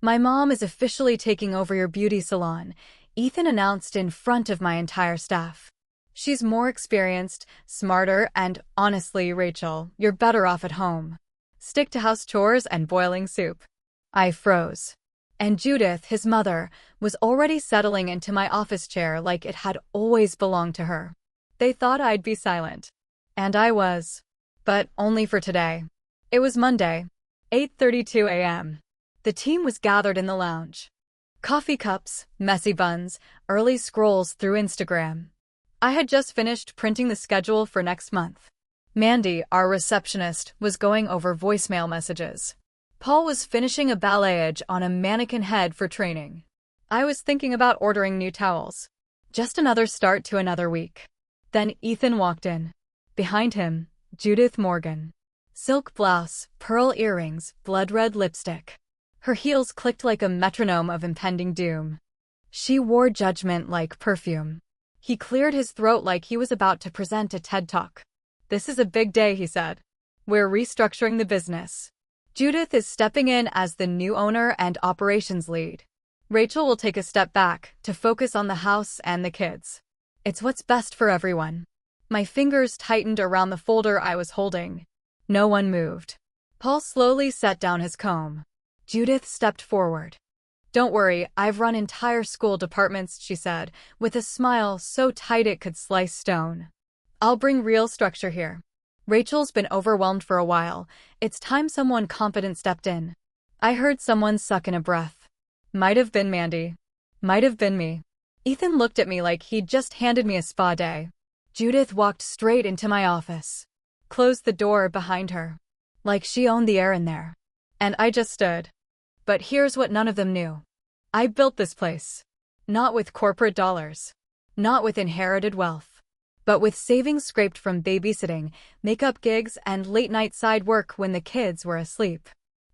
My mom is officially taking over your beauty salon, Ethan announced in front of my entire staff. She's more experienced, smarter, and honestly, Rachel, you're better off at home. Stick to house chores and boiling soup. I froze. And Judith, his mother, was already settling into my office chair like it had always belonged to her. They thought I'd be silent. And I was. But only for today. It was Monday, 8:32 a.m. The team was gathered in the lounge. Coffee cups, messy buns, early scrolls through Instagram. I had just finished printing the schedule for next month. Mandy, our receptionist, was going over voicemail messages. Paul was finishing a balayage on a mannequin head for training. I was thinking about ordering new towels. Just another start to another week. Then Ethan walked in. Behind him, Judith Morgan. Silk blouse, pearl earrings, blood-red lipstick. Her heels clicked like a metronome of impending doom. She wore judgment like perfume. He cleared his throat like he was about to present a TED Talk. "This is a big day," he said. "We're restructuring the business. Judith is stepping in as the new owner and operations lead. Rachel will take a step back to focus on the house and the kids. It's what's best for everyone." My fingers tightened around the folder I was holding. No one moved. Paul slowly set down his comb. Judith stepped forward. "Don't worry, I've run entire school departments," she said, with a smile so tight it could slice stone. "I'll bring real structure here. Rachel's been overwhelmed for a while. It's time someone confident stepped in." I heard someone suck in a breath. Might have been Mandy. Might have been me. Ethan looked at me like he'd just handed me a spa day. Judith walked straight into my office. Closed the door behind her. Like she owned the air in there. And I just stood. But here's what none of them knew. I built this place. Not with corporate dollars. Not with inherited wealth. But with savings scraped from babysitting, makeup gigs, and late-night side work when the kids were asleep.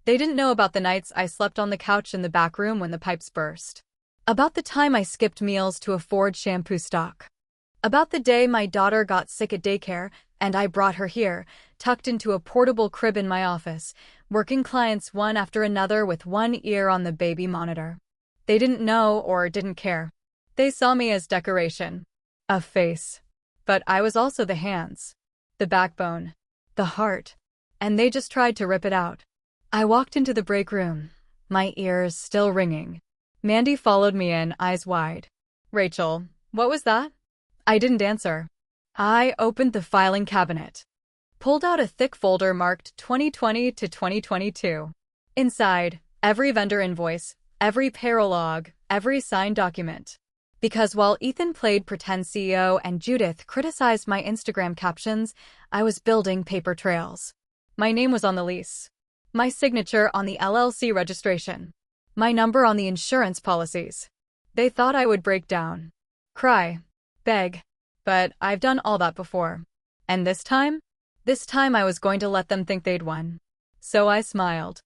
They didn't know about the nights I slept on the couch in the back room when the pipes burst. About the time I skipped meals to afford shampoo stock. About the day my daughter got sick at daycare, and I brought her here, tucked into a portable crib in my office, working clients one after another with one ear on the baby monitor. They didn't know or didn't care. They saw me as decoration. A face. But I was also the hands. The backbone. The heart. And they just tried to rip it out. I walked into the break room, my ears still ringing. Mandy followed me in, eyes wide. "Rachel, what was that?" I didn't answer. I opened the filing cabinet. Pulled out a thick folder marked 2020 to 2022. Inside, every vendor invoice, every payroll log, every signed document. Because while Ethan played pretend CEO and Judith criticized my Instagram captions, I was building paper trails. My name was on the lease. My signature on the LLC registration. My number on the insurance policies. They thought I would break down. Cry. Beg. But I've done all that before. And this time I was going to let them think they'd won. So I smiled.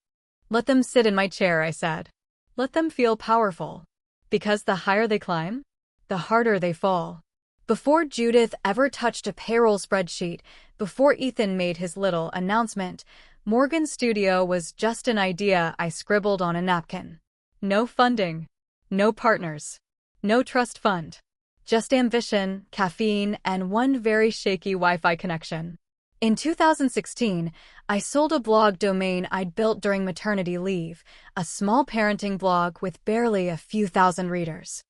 "Let them sit in my chair," I said. "Let them feel powerful. Because the higher they climb, the harder they fall." Before Judith ever touched a payroll spreadsheet, before Ethan made his little announcement, Morgan Studio was just an idea I scribbled on a napkin. No funding. No partners. No trust fund. Just ambition, caffeine, and one very shaky Wi-Fi connection. In 2016, I sold a blog domain I'd built during maternity leave, a small parenting blog with barely a few thousand readers.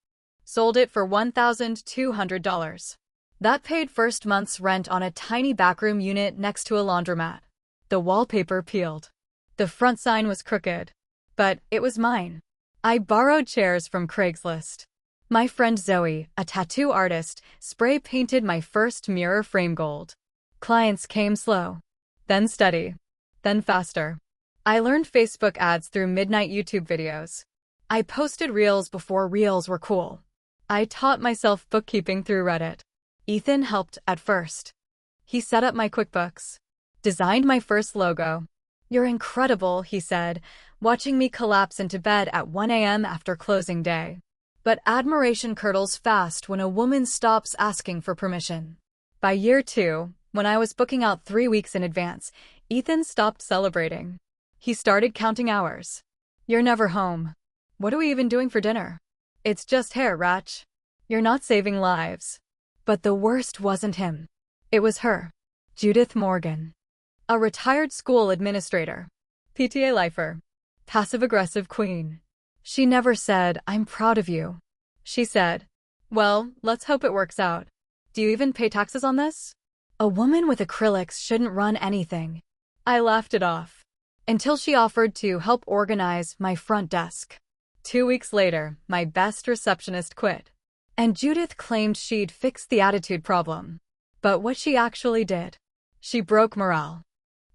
Sold it for $1,200. That paid first month's rent on a tiny backroom unit next to a laundromat. The wallpaper peeled. The front sign was crooked. But it was mine. I borrowed chairs from Craigslist. My friend Zoe, a tattoo artist, spray-painted my first mirror frame gold. Clients came slow, then steady, then faster. I learned Facebook ads through midnight YouTube videos. I posted reels before reels were cool. I taught myself bookkeeping through Reddit. Ethan helped at first. He set up my QuickBooks, designed my first logo. "You're incredible," he said, watching me collapse into bed at 1 a.m. after closing day. But admiration curdles fast when a woman stops asking for permission. By year 2, when I was booking out 3 weeks in advance, Ethan stopped celebrating. He started counting hours. "You're never home," What are we even doing for dinner? It's just hair, Ratch. You're not saving lives. But the worst wasn't him. It was her. Judith Morgan. A retired school administrator. PTA lifer. Passive-aggressive queen. She never said, "I'm proud of you." She said, "Well, let's hope it works out. Do you even pay taxes on this?" A woman with acrylics shouldn't run anything. I laughed it off. Until she offered to help organize my front desk. 2 weeks later, my best receptionist quit. And Judith claimed she'd fix the attitude problem. But what she actually did? She broke morale.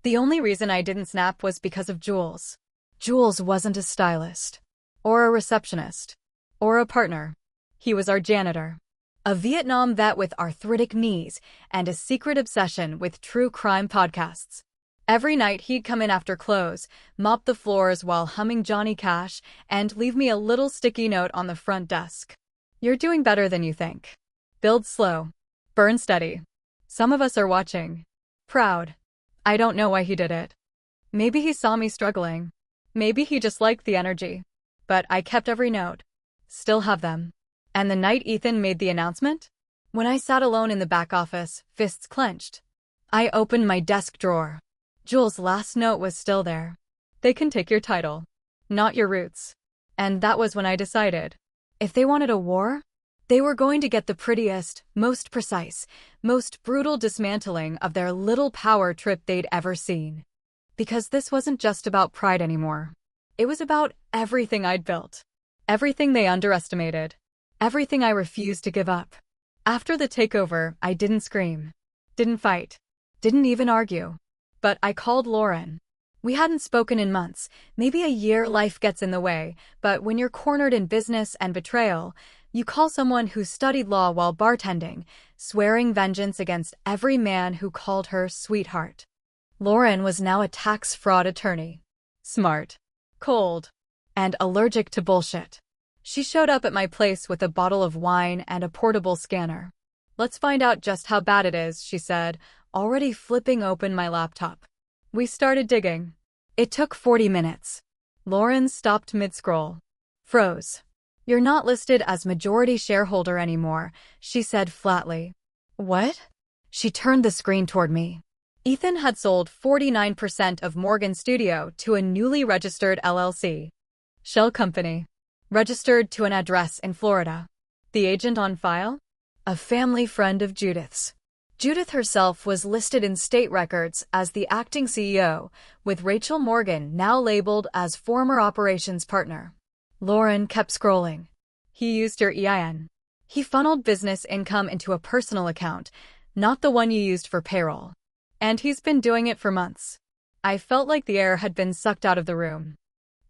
The only reason I didn't snap was because of Jules. Jules wasn't a stylist. Or a receptionist. Or a partner. He was our janitor. A Vietnam vet with arthritic knees and a secret obsession with true crime podcasts. Every night he'd come in after close, mop the floors while humming Johnny Cash, and leave me a little sticky note on the front desk. "You're doing better than you think. Build slow. Burn steady. Some of us are watching." Proud. I don't know why he did it. Maybe he saw me struggling. Maybe he just liked the energy. But I kept every note. Still have them. And the night Ethan made the announcement? When I sat alone in the back office, fists clenched, I opened my desk drawer. Jules' last note was still there. "They can take your title, not your roots." And that was when I decided. If they wanted a war, they were going to get the prettiest, most precise, most brutal dismantling of their little power trip they'd ever seen. Because this wasn't just about pride anymore. It was about everything I'd built. Everything they underestimated. Everything I refused to give up. After the takeover, I didn't scream. Didn't fight. Didn't even argue. But I called Lauren. We hadn't spoken in months, maybe a year. Life gets in the way, but when you're cornered in business and betrayal, you call someone who studied law while bartending, swearing vengeance against every man who called her sweetheart. Lauren was now a tax fraud attorney. Smart. Cold. And allergic to bullshit. She showed up at my place with a bottle of wine and a portable scanner. "Let's find out just how bad it is," she said, already flipping open my laptop. We started digging. It took 40 minutes. Lauren stopped mid-scroll. Froze. "You're not listed as majority shareholder anymore," she said flatly. "What?" She turned the screen toward me. Ethan had sold 49% of Morgan Studio to a newly registered LLC. Shell company. Registered to an address in Florida. The agent on file? A family friend of Judith's. Judith herself was listed in state records as the acting CEO, with Rachel Morgan now labeled as former operations partner. Lauren kept scrolling. "He used your EIN. He funneled business income into a personal account, not the one you used for payroll. And he's been doing it for months." I felt like the air had been sucked out of the room.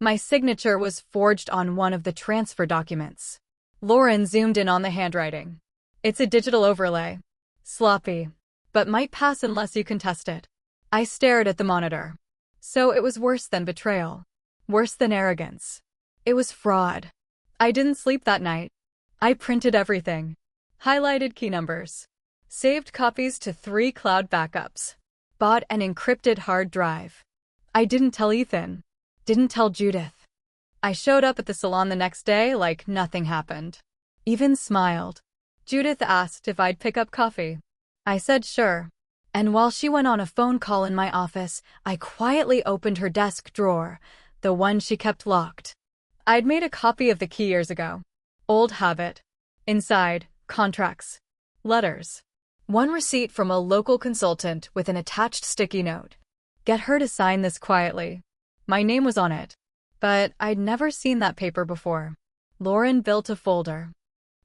My signature was forged on one of the transfer documents. Lauren zoomed in on the handwriting. "It's a digital overlay. Sloppy. But might pass unless you contest it." I stared at the monitor. So it was worse than betrayal. Worse than arrogance. It was fraud. I didn't sleep that night. I printed everything. Highlighted key numbers. Saved copies to 3 cloud backups. Bought an encrypted hard drive. I didn't tell Ethan. Didn't tell Judith. I showed up at the salon the next day like nothing happened. Even smiled. Judith asked if I'd pick up coffee. I said sure. And while she went on a phone call in my office, I quietly opened her desk drawer, the one she kept locked. I'd made a copy of the key years ago. Old habit. Inside, contracts. Letters. One receipt from a local consultant with an attached sticky note. Get her to sign this quietly. My name was on it. But I'd never seen that paper before. Lauren built a folder.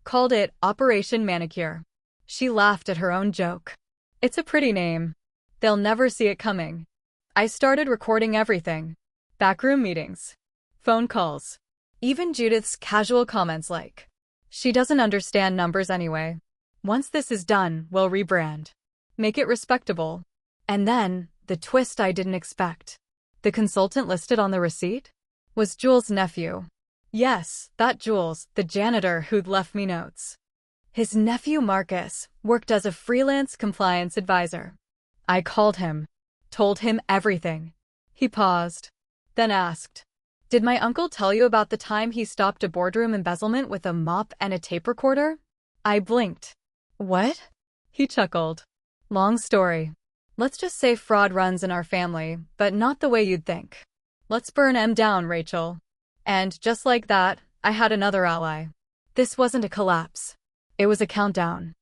Called it Operation Manicure. She laughed at her own joke. It's a pretty name. They'll never see it coming. I started recording everything. Backroom meetings. Phone calls. Even Judith's casual comments like, "She doesn't understand numbers anyway. Once this is done, we'll rebrand. Make it respectable." And then, the twist I didn't expect. The consultant listed on the receipt was Jules' nephew. Yes, that Jules, the janitor who'd left me notes. His nephew Marcus worked as a freelance compliance advisor. I called him. Told him everything. He paused. Then asked, Did my uncle tell you about the time he stopped a boardroom embezzlement with a mop and a tape recorder? I blinked. What? He chuckled. Long story. Let's just say fraud runs in our family, but not the way you'd think. Let's burn M down, Rachel. And just like that, I had another ally. This wasn't a collapse. It was a countdown.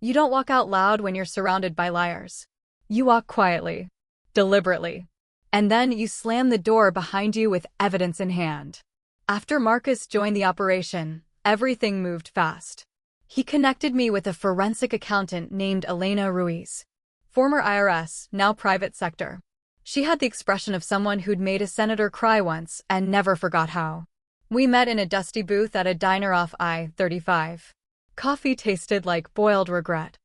You don't walk out loud when you're surrounded by liars. You walk quietly, deliberately, and then you slam the door behind you with evidence in hand. After Marcus joined the operation, everything moved fast. He connected me with a forensic accountant named Elena Ruiz. Former IRS, now private sector. She had the expression of someone who'd made a senator cry once and never forgot how. We met in a dusty booth at a diner off I-35. Coffee tasted like boiled regret.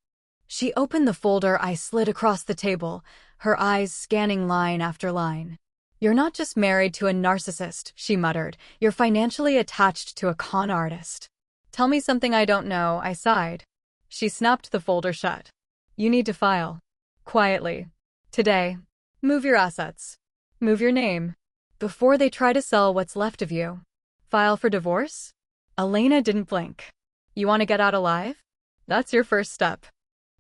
She opened the folder I slid across the table, her eyes scanning line after line. You're not just married to a narcissist, she muttered. You're financially attached to a con artist. Tell me something I don't know, I sighed. She snapped the folder shut. You need to file. Quietly. Today. Move your assets. Move your name. Before they try to sell what's left of you. File for divorce? Elena didn't blink. You want to get out alive? That's your first step.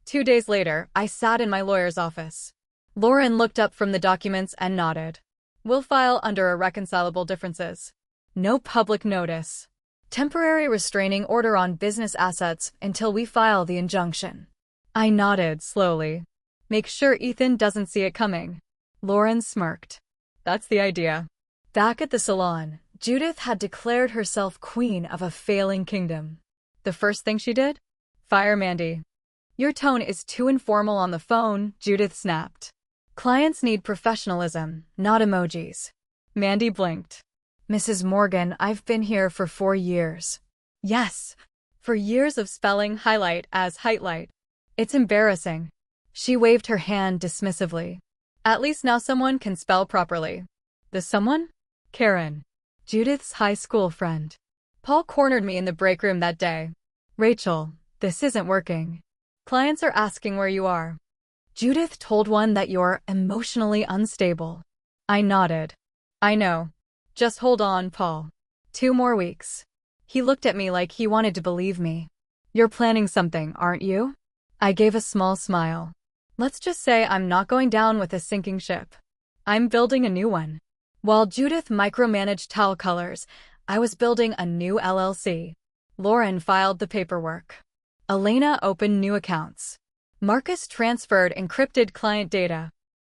2 days later, I sat in my lawyer's office. Lauren looked up from the documents and nodded. We'll file under irreconcilable differences. No public notice. Temporary restraining order on business assets until we file the injunction. I nodded slowly. Make sure Ethan doesn't see it coming. Lauren smirked. That's the idea. Back at the salon, Judith had declared herself queen of a failing kingdom. The first thing she did? Fire Mandy. Your tone is too informal on the phone, Judith snapped. Clients need professionalism, not emojis. Mandy blinked. Mrs. Morgan, I've been here for 4 years. Yes, for years of spelling highlight as highlight. It's embarrassing. She waved her hand dismissively. At least now someone can spell properly. The someone? Karen. Judith's high school friend. Paul cornered me in the break room that day. Rachel, this isn't working. Clients are asking where you are. Judith told one that you're emotionally unstable. I nodded. I know. Just hold on, Paul. 2 more weeks. He looked at me like he wanted to believe me. You're planning something, aren't you? I gave a small smile. Let's just say I'm not going down with a sinking ship. I'm building a new one. While Judith micromanaged towel colors, I was building a new LLC. Lauren filed the paperwork. Elena opened new accounts. Marcus transferred encrypted client data.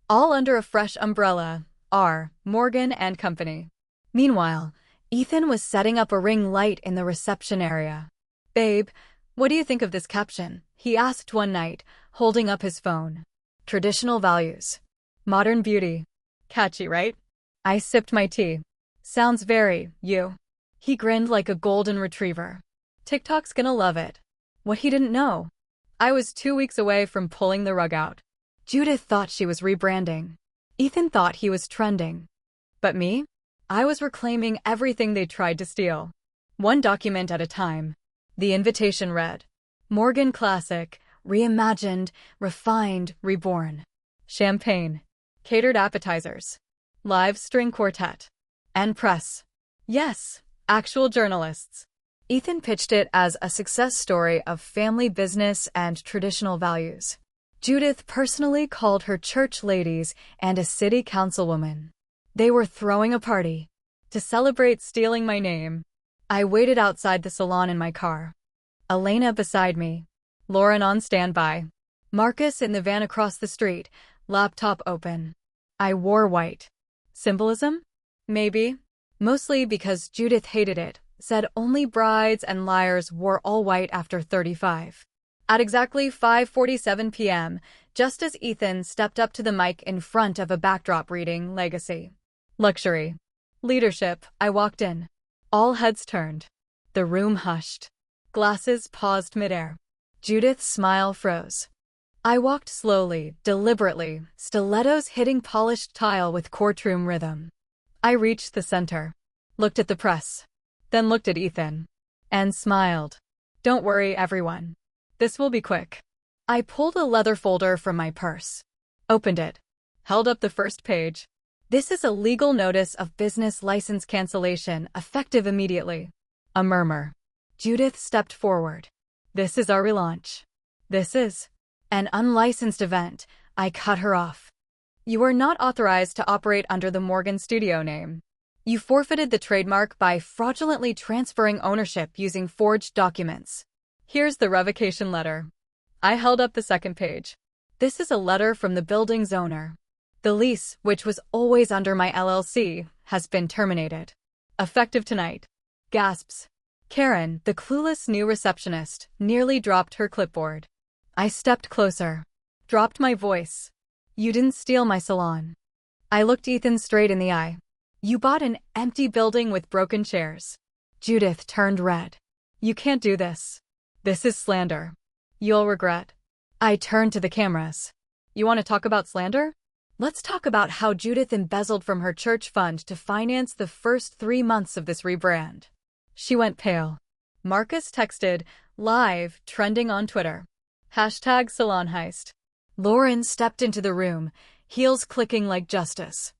All under a fresh umbrella, R. Morgan and Company. Meanwhile, Ethan was setting up a ring light in the reception area. Babe, what do you think of this caption? He asked one night, holding up his phone. Traditional values. Modern beauty. Catchy, right? I sipped my tea. Sounds very, you. He grinned like a golden retriever. TikTok's gonna love it. What he didn't know. I was 2 weeks away from pulling the rug out. Judith thought she was rebranding. Ethan thought he was trending. But me? I was reclaiming everything they tried to steal. One document at a time. The invitation read, Morgan Classic, reimagined, refined, reborn. Champagne. Catered appetizers. Live string quartet. And press. Yes, actual journalists. Ethan pitched it as a success story of family business and traditional values. Judith personally called her church ladies and a city councilwoman. They were throwing a party to celebrate stealing my name. I waited outside the salon in my car. Elena beside me. Lauren on standby. Marcus in the van across the street, laptop open. I wore white. Symbolism? Maybe. Mostly because Judith hated it, said only brides and liars wore all white after 35. At exactly 5:47 p.m., just as Ethan stepped up to the mic in front of a backdrop reading Legacy. Luxury. Leadership, I walked in. All heads turned. The room hushed. Glasses paused midair. Judith's smile froze. I walked slowly, deliberately, stilettos hitting polished tile with courtroom rhythm. I reached the center. Looked at the press. Then looked at Ethan. And smiled. Don't worry, everyone. This will be quick. I pulled a leather folder from my purse. Opened it. Held up the first page. This is a legal notice of business license cancellation, effective immediately. A murmur. Judith stepped forward. This is our relaunch. This is an unlicensed event. I cut her off. You are not authorized to operate under the Morgan Studio name. You forfeited the trademark by fraudulently transferring ownership using forged documents. Here's the revocation letter. I held up the second page. This is a letter from the building's owner. The lease, which was always under my LLC, has been terminated. Effective tonight. Gasps. Karen, the clueless new receptionist, nearly dropped her clipboard. I stepped closer. Dropped my voice. You didn't steal my salon. I looked Ethan straight in the eye. You bought an empty building with broken chairs. Judith turned red. You can't do this. This is slander. You'll regret. I turned to the cameras. You want to talk about slander? Let's talk about how Judith embezzled from her church fund to finance the first 3 months of this rebrand. She went pale. Marcus texted, live, trending on Twitter. #Salon heist. Lauren stepped into the room, heels clicking like justice.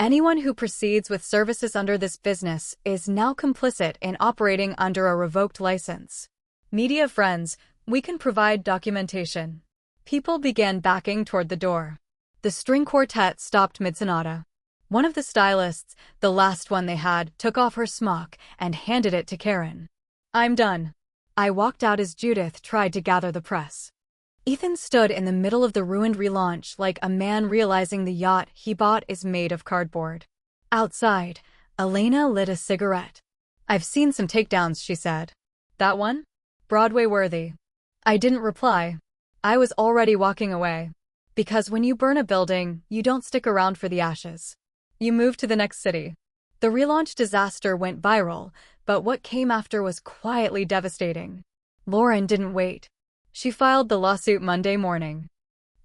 Anyone who proceeds with services under this business is now complicit in operating under a revoked license. Media friends, we can provide documentation. People began backing toward the door. The string quartet stopped mid-sonata. One of the stylists, the last one they had, took off her smock and handed it to Karen. I'm done. I walked out as Judith tried to gather the press. Ethan stood in the middle of the ruined relaunch like a man realizing the yacht he bought is made of cardboard. Outside, Elena lit a cigarette. I've seen some takedowns, she said. That one? Broadway-worthy. I didn't reply. I was already walking away. Because when you burn a building, you don't stick around for the ashes. You move to the next city. The relaunch disaster went viral, but what came after was quietly devastating. Lauren didn't wait. She filed the lawsuit Monday morning.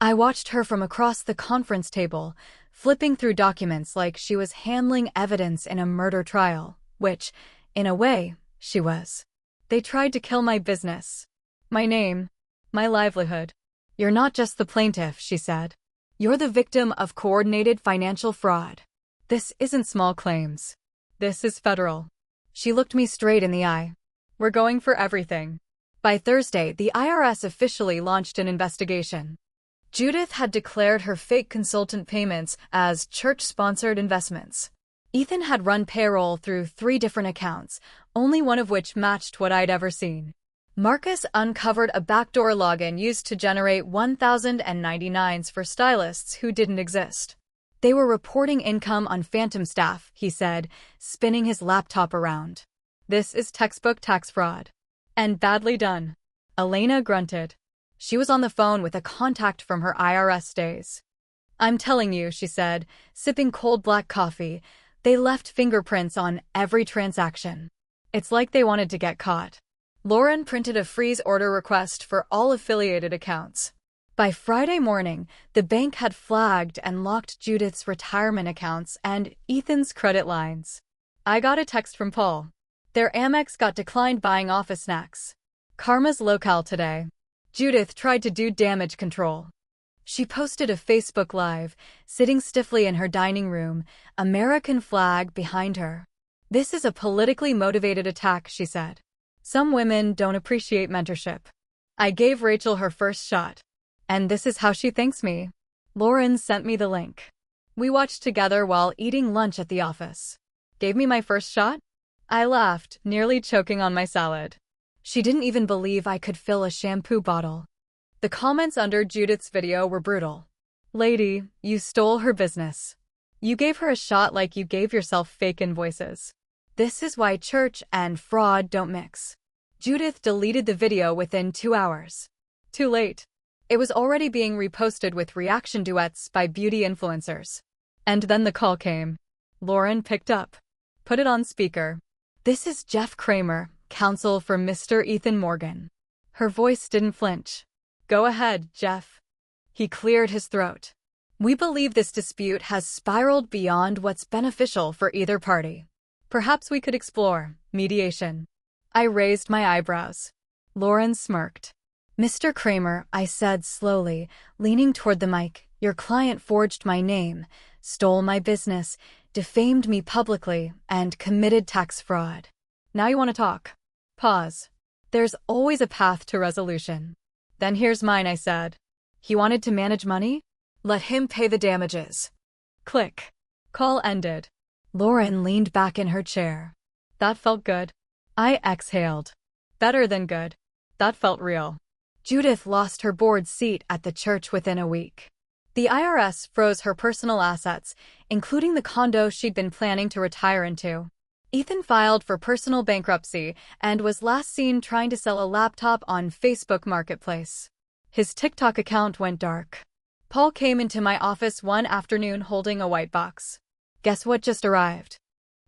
I watched her from across the conference table, flipping through documents like she was handling evidence in a murder trial, which, in a way, she was. They tried to kill my business. My name. My livelihood. You're not just the plaintiff, she said. You're the victim of coordinated financial fraud. This isn't small claims. This is federal. She looked me straight in the eye. We're going for everything. By Thursday, the IRS officially launched an investigation. Judith had declared her fake consultant payments as church-sponsored investments. Ethan had run payroll through 3 different accounts, only one of which matched what I'd ever seen. Marcus uncovered a backdoor login used to generate 1,099s for stylists who didn't exist. They were reporting income on phantom staff, he said, spinning his laptop around. This is textbook tax fraud. And badly done. Elena grunted. She was on the phone with a contact from her IRS days. I'm telling you, she said, sipping cold black coffee, they left fingerprints on every transaction. It's like they wanted to get caught. Lauren printed a freeze order request for all affiliated accounts. By Friday morning, the bank had flagged and locked Judith's retirement accounts and Ethan's credit lines. I got a text from Paul. Their Amex got declined buying office snacks. Karma's locale today. Judith tried to do damage control. She posted a Facebook Live, sitting stiffly in her dining room, American flag behind her. This is a politically motivated attack, she said. Some women don't appreciate mentorship. I gave Rachel her first shot. And this is how she thanks me. Lauren sent me the link. We watched together while eating lunch at the office. Gave me my first shot? I laughed, nearly choking on my salad. She didn't even believe I could fill a shampoo bottle. The comments under Judith's video were brutal. Lady, you stole her business. You gave her a shot like you gave yourself fake invoices. This is why church and fraud don't mix. Judith deleted the video within 2 hours. Too late. It was already being reposted with reaction duets by beauty influencers. And then the call came. Lauren picked up. Put it on speaker. This is Jeff Kramer, counsel for Mr. Ethan Morgan. Her voice didn't flinch. Go ahead, Jeff. He cleared his throat. We believe this dispute has spiraled beyond what's beneficial for either party. Perhaps we could explore mediation. I raised my eyebrows. Lauren smirked. Mr. Kramer, I said slowly, leaning toward the mic, your client forged my name, stole my business, defamed me publicly, and committed tax fraud. Now you want to talk? Pause. There's always a path to resolution. Then here's mine, I said. He wanted to manage money? Let him pay the damages. Click. Call ended. Lauren leaned back in her chair. That felt good. I exhaled. Better than good. That felt real. Judith lost her board seat at the church within a week. The IRS froze her personal assets, including the condo she'd been planning to retire into. Ethan filed for personal bankruptcy and was last seen trying to sell a laptop on Facebook Marketplace. His TikTok account went dark. Paul came into my office one afternoon holding a white box. Guess what just arrived?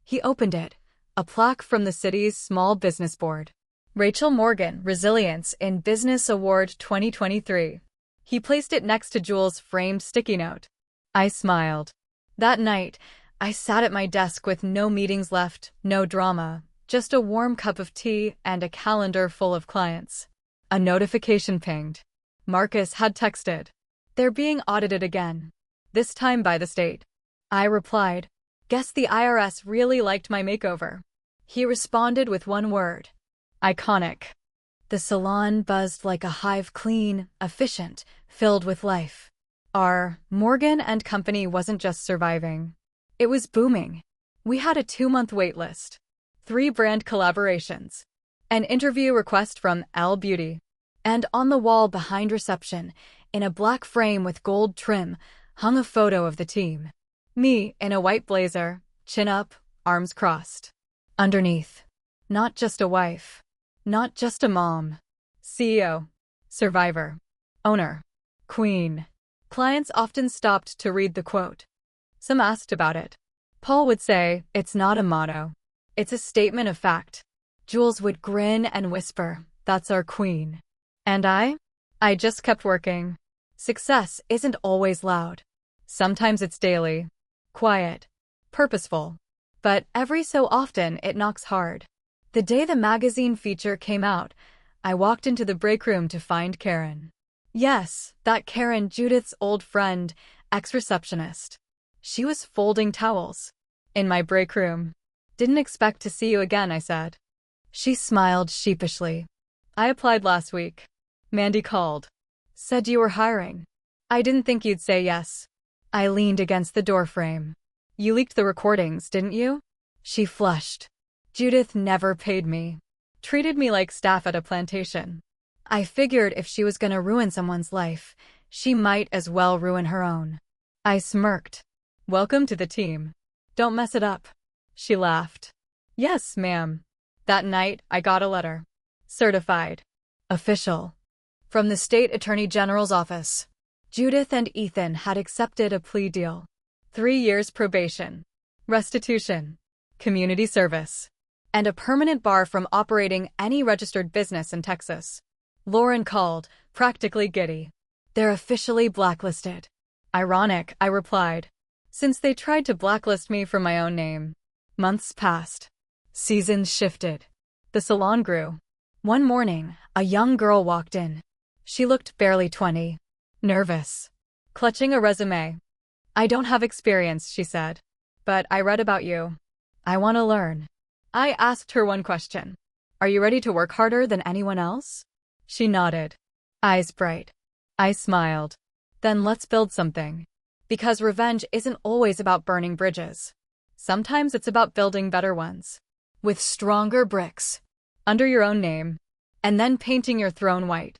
He opened it. A plaque from the city's Small Business Board. Rachel Morgan, Resilience in Business Award 2023. He placed it next to Jules' framed sticky note. I smiled. That night, I sat at my desk with no meetings left, no drama, just a warm cup of tea and a calendar full of clients. A notification pinged. Marcus had texted. They're being audited again. This time by the state. I replied, guess the IRS really liked my makeover. He responded with one word. Iconic. The salon buzzed like a hive, clean, efficient, filled with life. Our Morgan & Company wasn't just surviving. It was booming. We had a 2-month wait list. 3 brand collaborations. An interview request from L Beauty. And on the wall behind reception, in a black frame with gold trim, hung a photo of the team. Me in a white blazer, chin up, arms crossed. Underneath, not just a wife. Not just a mom. CEO. Survivor. Owner. Queen. Clients often stopped to read the quote. Some asked about it. Paul would say, it's not a motto. It's a statement of fact. Jules would grin and whisper, that's our queen. And I just kept working. Success isn't always loud. Sometimes it's daily. Quiet. Purposeful. But every so often it knocks hard. The day the magazine feature came out, I walked into the break room to find Karen. Yes, that Karen, Judith's old friend, ex-receptionist. She was folding towels. In my break room. Didn't expect to see you again, I said. She smiled sheepishly. I applied last week. Mandy called. Said you were hiring. I didn't think you'd say yes. I leaned against the doorframe. You leaked the recordings, didn't you? She flushed. Judith never paid me. Treated me like staff at a plantation. I figured if she was gonna ruin someone's life, she might as well ruin her own. I smirked. Welcome to the team. Don't mess it up. She laughed. Yes, ma'am. That night, I got a letter. Certified. Official. From the State Attorney General's office. Judith and Ethan had accepted a plea deal. 3 years probation. Restitution. Community service. And a permanent bar from operating any registered business in Texas. Lauren called, practically giddy. They're officially blacklisted. Ironic, I replied. Since they tried to blacklist me for my own name. Months passed. Seasons shifted. The salon grew. One morning, a young girl walked in. She looked barely 20. Nervous. Clutching a resume. I don't have experience, she said. But I read about you. I want to learn. I asked her one question. Are you ready to work harder than anyone else? She nodded. Eyes bright. I smiled. Then let's build something. Because revenge isn't always about burning bridges. Sometimes it's about building better ones. With stronger bricks. Under your own name. And then painting your throne white.